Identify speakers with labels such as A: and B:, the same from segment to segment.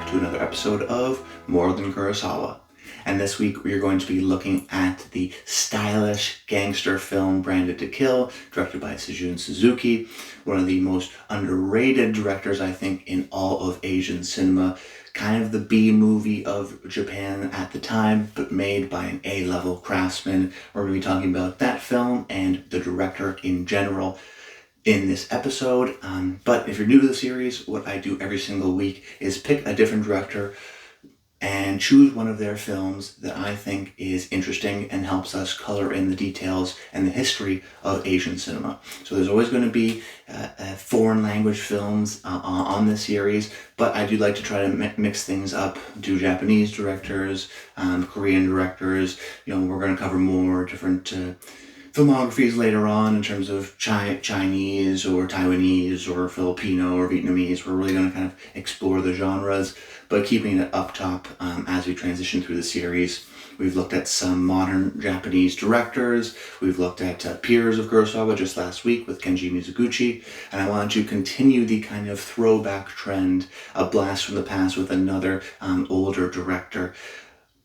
A: back to another episode of More Than Kurosawa. And this week we are going to be looking at the stylish gangster film Branded to Kill, directed by Seijun Suzuki, one of the most underrated directors, I think, in all of Asian cinema. Kind of the B movie of Japan at the time, but made by an A-level craftsman. We're going to be talking about that film and the director in general in this episode. But if you're new to the series, what I do every single week is pick a different director and choose one of their films that I think is interesting and helps us color in the details and the history of Asian cinema. So there's always going to be foreign language films on this series, but I do like to try to mix things up, do Japanese directors, Korean directors. We're going to cover more different filmographies later on in terms of Chinese or Taiwanese or Filipino or Vietnamese. We're really going to kind of explore the genres, but keeping it up top as we transition through the series. We've looked at some modern Japanese directors. We've looked at peers of Kurosawa just last week with Kenji Mizoguchi. And I wanted to continue the kind of throwback trend, a blast from the past with another older director.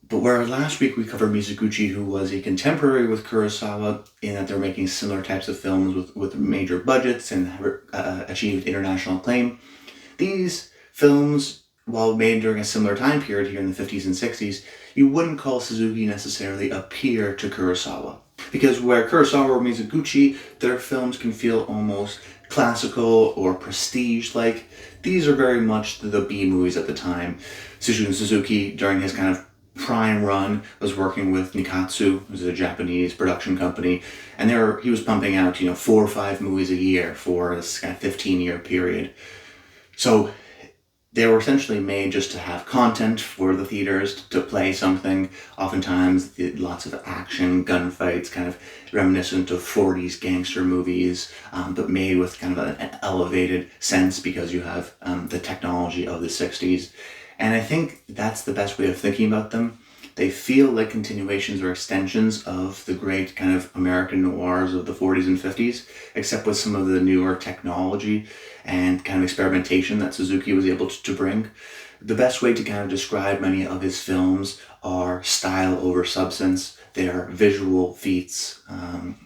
A: But where last week we covered Mizoguchi, who was a contemporary with Kurosawa in that they're making similar types of films with major budgets and achieved international acclaim. These films, while made during a similar time period here in the 50s and 60s, you wouldn't call Suzuki necessarily a peer to Kurosawa. Because where Kurosawa or Mizoguchi, their films can feel almost classical or prestige-like, these are very much the B movies at the time. Seijun Suzuki, during his kind of prime run, was working with Nikkatsu, which is a Japanese production company, and he was pumping out 4 or 5 movies a year for this kind of 15-year period. So they were essentially made just to have content for the theaters, to play something. Oftentimes lots of action, gunfights, kind of reminiscent of 40s gangster movies, but made with kind of an elevated sense because you have the technology of the 60s. And I think that's the best way of thinking about them. They feel like continuations or extensions of the great kind of American noirs of the 40s and 50s, except with some of the newer technology and kind of experimentation that Suzuki was able to bring. The best way to kind of describe many of his films are style over substance. They are visual feats.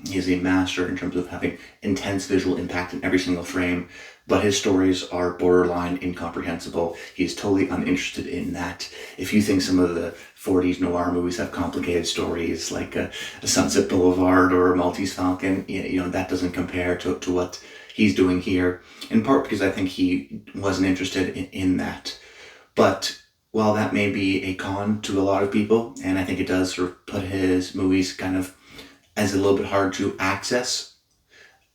A: He is a master in terms of having intense visual impact in every single frame, but his stories are borderline incomprehensible. He's totally uninterested in that. If you think some of the 40s noir movies have complicated stories like a Sunset Boulevard or a Maltese Falcon, that doesn't compare to what he's doing here, in part because I think he wasn't interested in that. But while that may be a con to a lot of people, and I think it does sort of put his movies kind of as a little bit hard to access,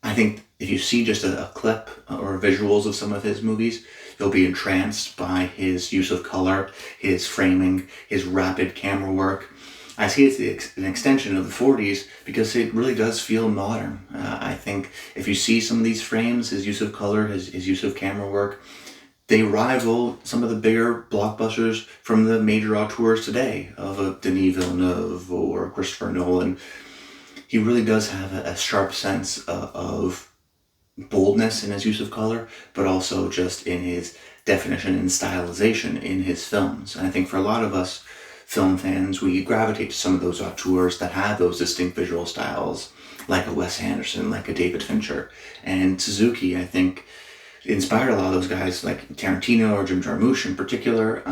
A: I think if you see just a clip or visuals of some of his movies, you'll be entranced by his use of color, his framing, his rapid camera work. I see it's an extension of the 40s because it really does feel modern. I think if you see some of these frames, his use of color, his use of camera work, they rival some of the bigger blockbusters from the major auteurs today of a Denis Villeneuve or Christopher Nolan. He really does have a sharp sense of boldness in his use of color, but also just in his definition and stylization in his films. And I think for a lot of us film fans, we gravitate to some of those auteurs that have those distinct visual styles, like a Wes Anderson, like a David Fincher. And Suzuki, I think, inspired a lot of those guys, like Tarantino or Jim Jarmusch in particular,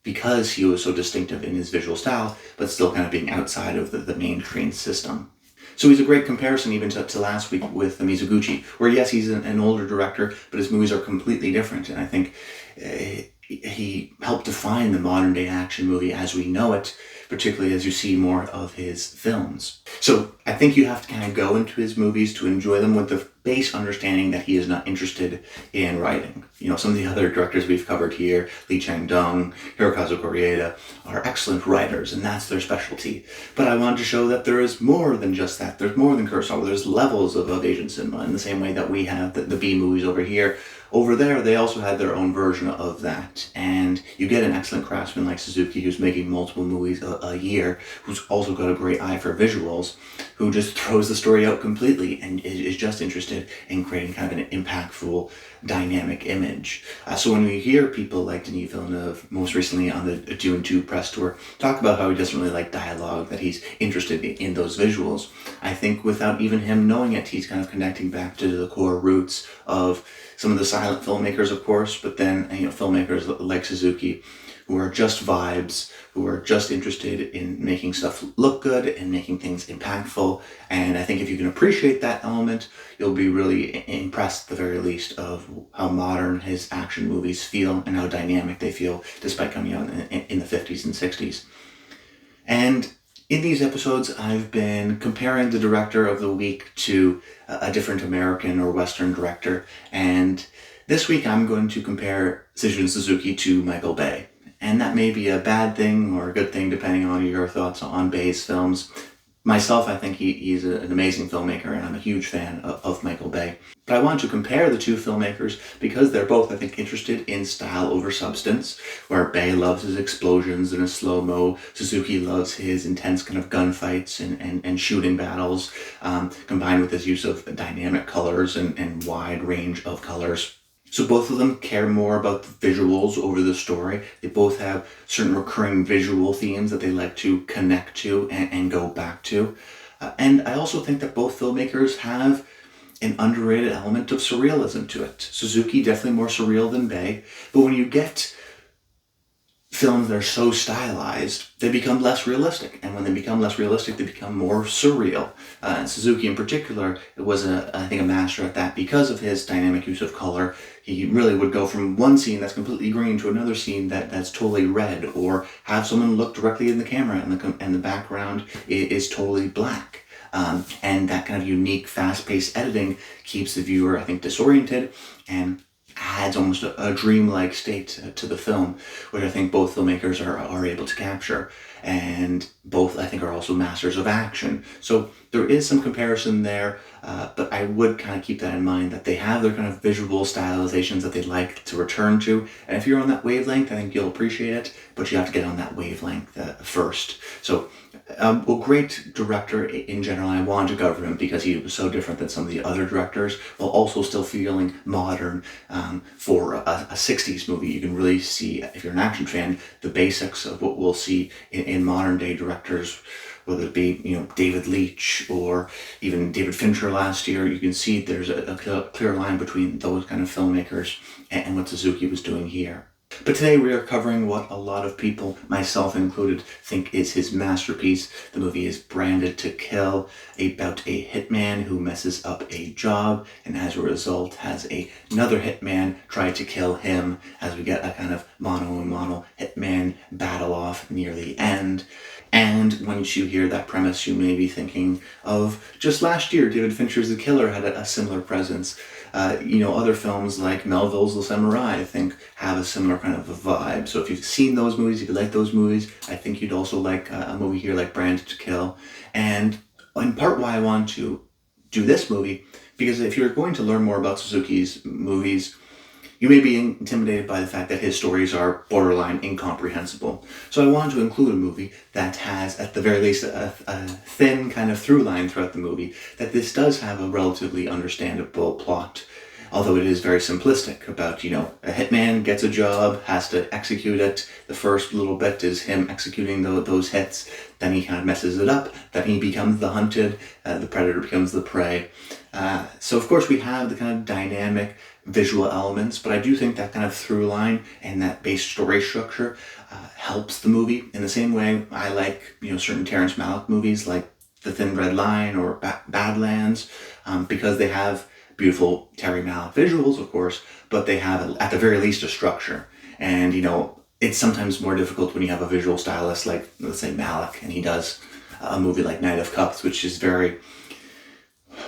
A: because he was so distinctive in his visual style, but still kind of being outside of the mainstream system. So he's a great comparison even to last week with Mizoguchi, where yes, he's an older director, but his movies are completely different. And I think he helped define the modern day action movie as we know it, particularly as you see more of his films. So I think you have to kind of go into his movies to enjoy them with the base understanding that he is not interested in writing. Some of the other directors we've covered here, Lee Chang-dong, Hirokazu Koreeda, are excellent writers, and that's their specialty. But I wanted to show that there is more than just that. There's more than Kurosawa. There's levels of Asian cinema in the same way that we have the B movies over here over there, they also had their own version of that, and you get an excellent craftsman like Suzuki, who's making multiple movies a year, who's also got a great eye for visuals, who just throws the story out completely and is just interested in creating kind of an impactful, dynamic image. So when we hear people like Denis Villeneuve, most recently on the Dune 2 press tour, talk about how he doesn't really like dialogue, that he's interested in those visuals, I think without even him knowing it, he's kind of connecting back to the core roots of some of the silent filmmakers, of course, but then, filmmakers like Suzuki, who are just vibes, who are just interested in making stuff look good and making things impactful. And I think if you can appreciate that element, you'll be really impressed at the very least of how modern his action movies feel and how dynamic they feel, despite coming out in the 50s and 60s. And in these episodes, I've been comparing the director of the week to a different American or Western director. And this week I'm going to compare Seijun Suzuki to Michael Bay. And that may be a bad thing or a good thing depending on your thoughts on Bay's films. Myself, I think he's an amazing filmmaker, and I'm a huge fan of Michael Bay. But I want to compare the two filmmakers because they're both, I think, interested in style over substance, where Bay loves his explosions and his slow-mo, Suzuki loves his intense kind of gunfights and shooting battles, combined with his use of dynamic colors and wide range of colors. So both of them care more about the visuals over the story. They both have certain recurring visual themes that they like to connect to and go back to. And I also think that both filmmakers have an underrated element of surrealism to it. Suzuki definitely more surreal than Bay, but when you get films that are so stylized, they become less realistic. And when they become less realistic, they become more surreal. And Suzuki in particular was, I think, a master at that because of his dynamic use of color. He really would go from one scene that's completely green to another scene that's totally red, or have someone look directly in the camera and the background is totally black. And that kind of unique, fast-paced editing keeps the viewer, I think, disoriented and adds almost a dreamlike state to the film, which I think both filmmakers are able to capture. And both, I think, are also masters of action. So there is some comparison there, but I would kind of keep that in mind, that they have their kind of visual stylizations that they'd like to return to. And if you're on that wavelength, I think you'll appreciate it, but you have to get on that wavelength first. So, great director in general. I wanted to cover him because he was so different than some of the other directors, while also still feeling modern. For a 60s movie, you can really see, if you're an action fan, the basics of what we'll see in modern day directors, whether it be, David Leitch or even David Fincher last year. You can see there's a clear line between those kind of filmmakers and what Suzuki was doing here. But today we are covering what a lot of people, myself included, think is his masterpiece. The movie is Branded to Kill, about a hitman who messes up a job and as a result has another hitman try to kill him, as we get a kind of mano-a-mano hitman battle off near the end. And once you hear that premise, you may be thinking of just last year, David Fincher's The Killer had a similar presence. Other films like Melville's The Samurai, I think, have a similar kind of a vibe. So if you've seen those movies, if you like those movies, I think you'd also like a movie here like Branded to Kill. And in part why I want to do this movie, because if you're going to learn more about Suzuki's movies, you may be intimidated by the fact that his stories are borderline incomprehensible. So I wanted to include a movie that has, at the very least, a thin kind of through line throughout the movie, that this does have a relatively understandable plot, although it is very simplistic about, a hitman gets a job, has to execute it. The first little bit is him executing those hits, then he kind of messes it up, then he becomes the hunted, the predator becomes the prey. So of course we have the kind of dynamic visual elements, but I do think that kind of through line and that base story structure helps the movie in the same way I like, certain Terrence Malick movies like The Thin Red Line or Badlands, because they have beautiful Terry Malick visuals, of course, but they have, at the very least, a structure. And, it's sometimes more difficult when you have a visual stylist like, let's say, Malick, and he does a movie like Knight of Cups, which is very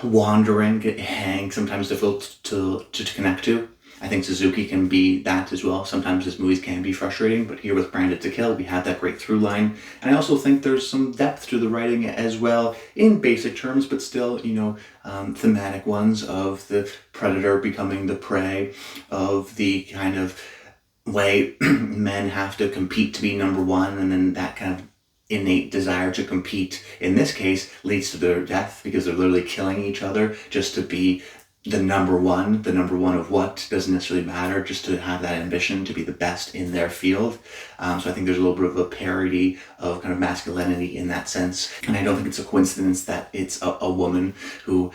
A: wandering and sometimes difficult to connect to. I think Suzuki can be that as well. Sometimes his movies can be frustrating, but here with Branded to Kill, we have that great through line. And I also think there's some depth to the writing as well, in basic terms, but still, thematic ones of the predator becoming the prey, of the kind of way men have to compete to be number one, and then that kind of innate desire to compete, in this case, leads to their death because they're literally killing each other just to be the number one. The number one of what doesn't necessarily matter, just to have that ambition to be the best in their field. So I think there's a little bit of a parody of kind of masculinity in that sense. And I don't think it's a coincidence that it's a woman who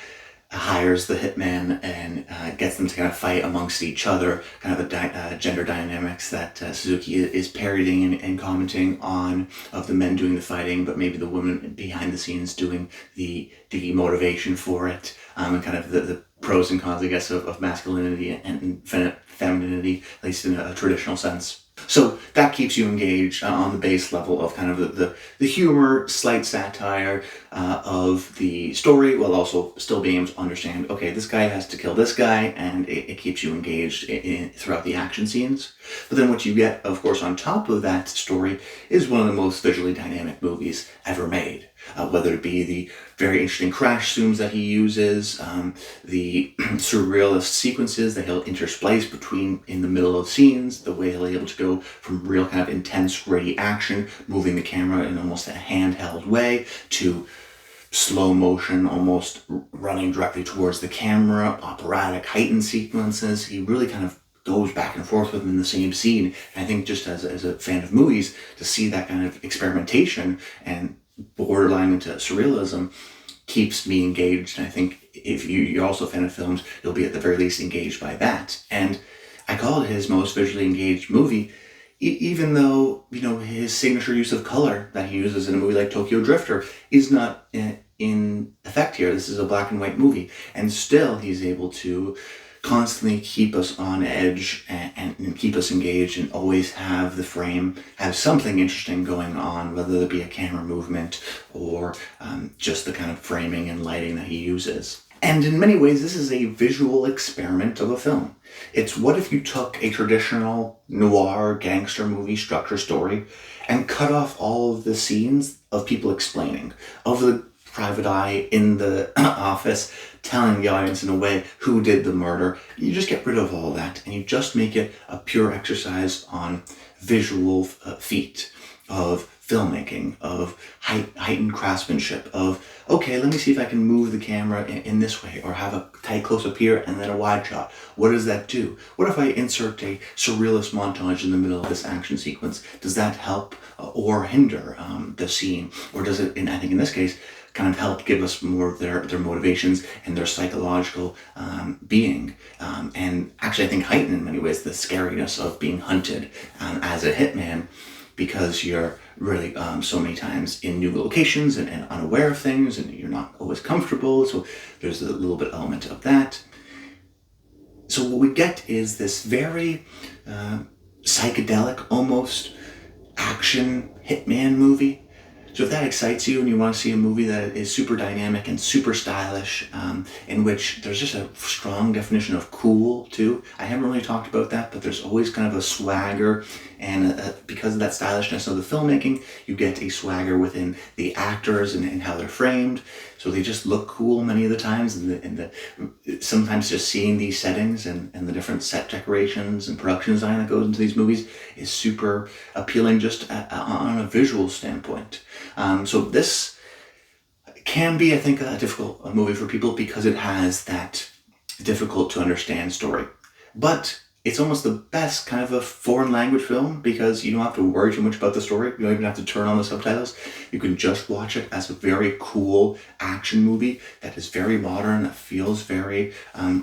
A: hires the hitman and gets them to kind of fight amongst each other, kind of the gender dynamics that Suzuki is parodying and commenting on, of the men doing the fighting, but maybe the women behind the scenes doing the motivation for it, and kind of the pros and cons, I guess, of masculinity and femininity, at least in a traditional sense. So that keeps you engaged on the base level of kind of the humor, slight satire of the story, while also still being able to understand, okay, this guy has to kill this guy, and it keeps you engaged throughout the action scenes. But then what you get, of course, on top of that story is one of the most visually dynamic movies ever made. Whether it be the very interesting crash zooms that he uses, the surrealist sequences that he'll intersplice between in the middle of scenes, the way he'll be able to go from real kind of intense, ready action, moving the camera in almost a handheld way, to slow motion, almost running directly towards the camera, operatic, heightened sequences. He really kind of goes back and forth within the same scene. And I think just as a fan of movies, to see that kind of experimentation and borderline into surrealism keeps me engaged. And I think if you're also a fan of films, you'll be at the very least engaged by that. And I call it his most visually engaged movie, even though, his signature use of color that he uses in a movie like Tokyo Drifter is not in effect here. This is a black and white movie, and still he's able to constantly keep us on edge and keep us engaged, and always have the frame have something interesting going on, whether it be a camera movement or just the kind of framing and lighting that he uses. And in many ways, this is a visual experiment of a film. It's what if you took a traditional noir gangster movie structure story and cut off all of the scenes of people explaining, of the private eye in the office telling the audience in a way who did the murder. You just get rid of all that, and you just make it a pure exercise on visual feat of filmmaking, of heightened craftsmanship, of, okay, let me see if I can move the camera in this way, or have a tight close-up here and then a wide shot. What does that do? What if I insert a surrealist montage in the middle of this action sequence? Does that help or hinder the scene? Or does it, I think in this case, kind of help give us more of their motivations and their psychological being. And actually, I think heighten in many ways the scariness of being hunted as a hitman, because you're really so many times in new locations and unaware of things, and you're not always comfortable. So there's a little bit element of that. So what we get is this very psychedelic, almost action hitman movie. So if that excites you and you want to see a movie that is super dynamic and super stylish, in which there's just a strong definition of cool too. I haven't really talked about that, but there's always kind of a swagger, and because of that stylishness of the filmmaking, you get a swagger within the actors and how they're framed. So they just look cool many of the times, and sometimes just seeing these settings and the different set decorations and production design that goes into these movies is super appealing just on a visual standpoint. So this can be, I think, a difficult movie for people because it has that difficult to understand story. But it's almost the best kind of a foreign language film, because you don't have to worry too much about the story. You don't even have to turn on the subtitles. You can just watch it as a very cool action movie that is very modern, that feels very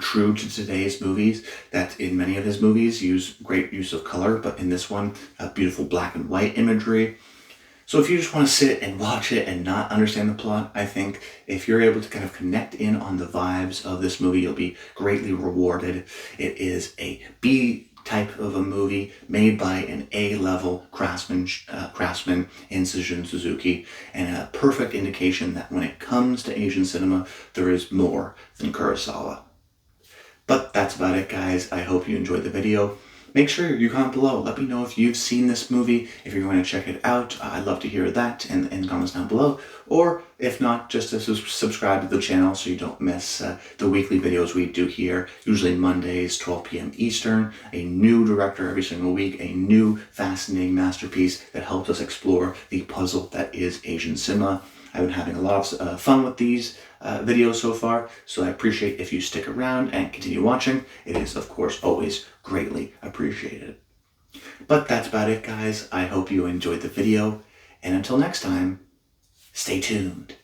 A: true to today's movies, that in many of his movies use great use of color, but in this one, beautiful black and white imagery. So if you just want to sit and watch it and not understand the plot, I think if you're able to kind of connect in on the vibes of this movie, you'll be greatly rewarded. It is a B type of a movie made by an A-level craftsman in Seijun Suzuki, and a perfect indication that when it comes to Asian cinema, there is more than Kurosawa. But that's about it, guys. I hope you enjoyed the video. Make sure you comment below. Let me know if you've seen this movie, if you're going to check it out. I'd love to hear that in the comments down below. Or if not, just to subscribe to the channel so you don't miss the weekly videos we do here, usually Mondays, 12 p.m. Eastern. A new director every single week, a new fascinating masterpiece that helps us explore the puzzle that is Asian cinema. I've been having a lot of fun with these videos so far, so I appreciate if you stick around and continue watching. It is, of course, always greatly appreciated. But that's about it, guys. I hope you enjoyed the video, and until next time, stay tuned.